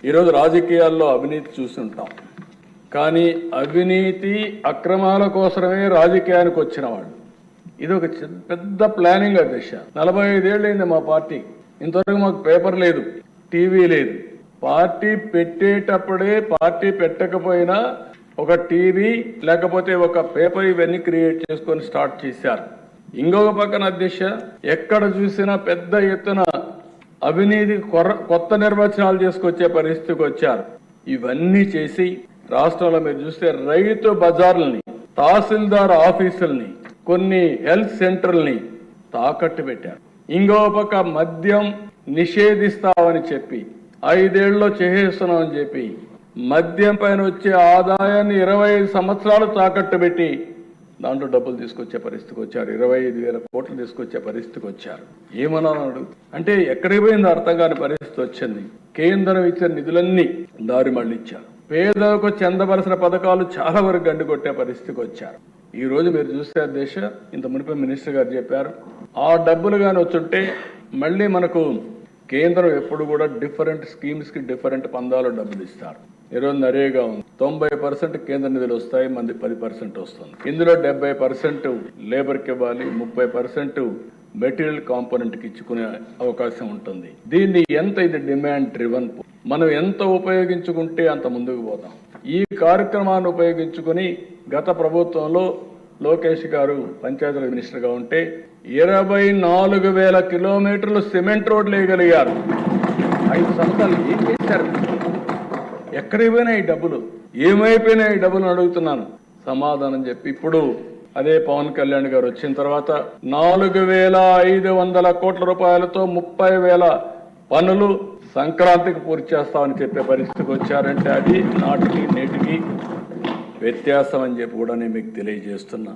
ఈరోజు రాజకీయాల్లో అవినీతి చూస్తుంటాం, కానీ అవినీతి అక్రమాల కోసమే రాజకీయానికి వచ్చిన వాళ్ళు. ఇది ఒక పెద్ద ప్లానింగ్ దిశ. 45 ఏళ్ళైంది మా పార్టీ. ఇంతవరకు మాకు పేపర్ లేదు, టీవీ లేదు. పార్టీ పెట్టేటప్పుడే పార్టీ పెట్టకపోయినా ఒక టీవీ లేకపోతే ఒక పేపర్ ఇవన్నీ క్రియేట్ చేసుకొని స్టార్ట్ చేశారు. ఇంకొక పక్కన అధ్యక్ష, ఎక్కడ చూసినా పెద్ద ఎత్తున అవినీతి కొత్త నిర్వచనాలు చేసుకొచ్చే పరిస్థితికి వచ్చారు. ఇవన్నీ చేసి రాష్ట్రంలో మీరు చూస్తే రైతు బజార్లని, తహసీల్దార్ ఆఫీసుల్ని, కొన్ని హెల్త్ సెంటర్లని తాకట్టు పెట్టారు. ఇంకో పక్క మద్యం నిషేధిస్తామని చెప్పి 5 ఏళ్ళలో చేసేస్తున్నామని చెప్పి మద్యం పైన వచ్చే ఆదాయాన్ని 25 సంవత్సరాలు తాకట్టు పెట్టి దాంట్లో డబ్బులు తీసుకొచ్చే పరిస్థితికి వచ్చారు. 25,000 కోట్లు తీసుకొచ్చే పరిస్థితికి వచ్చారు. ఏమన్నాడు అంటే ఎక్కడికి పోయిందో అర్థం కాని పరిస్థితి వచ్చింది. కేంద్రం ఇచ్చిన నిధులన్నీ దారి మళ్ళించారు. పేదలకు చెందవలసిన పథకాలు చాలా వరకు గండి కొట్టే పరిస్థితికి వచ్చారు. ఈ రోజు మీరు చూస్తే దేశ ఇంత మునిపే మినిస్టర్ గారు చెప్పారు, ఆ డబ్బులు కానీ వచ్చుంటే మళ్ళీ మనకు కేంద్రం ఎప్పుడు కూడా డిఫరెంట్ స్కీమ్స్ కి డిఫరెంట్ పందాలు డబ్బులు ఇస్తారు. ఈరోజు నరేగా ఉంది, 90% కేంద్ర నిధులు వస్తాయి, మంది 10% వస్తుంది. ఇందులో 70% లేబర్కి ఇవ్వాలి, 30% మెటీరియల్ కాంపోనెంట్ కి ఇచ్చుకునే అవకాశం ఉంటుంది. దీన్ని ఎంత ఇది డిమాండ్ డ్రివన్, మనం ఎంత ఉపయోగించుకుంటే అంత ముందుకు పోతాం. ఈ కార్యక్రమాన్ని ఉపయోగించుకుని గత ప్రభుత్వంలో లోకేష్ గారు పంచాయతీరాజ్ మినిస్టర్గా ఉంటే 24,000 కిలోమీటర్లు సిమెంట్ రోడ్లు వేయగలిగారు. 5 సంవత్సరాలు ఏం చేశారు? ఎక్కడికి పోయినాయి ఈ డబ్బులు? ఏమైపోయినాయి ఈ డబ్బులు అడుగుతున్నాను సమాధానం చెప్పి. ఇప్పుడు అదే పవన్ కళ్యాణ్ గారు వచ్చిన తర్వాత 4,500 కోట్ల రూపాయలతో 30,000 పనులు సంక్రాంతికి పూర్తి చేస్తామని చెప్పే పరిస్థితికి వచ్చారంటే అది నాటికి నేటికి వ్యత్యాసం అని చెప్పి కూడా నేను మీకు తెలియజేస్తున్నా.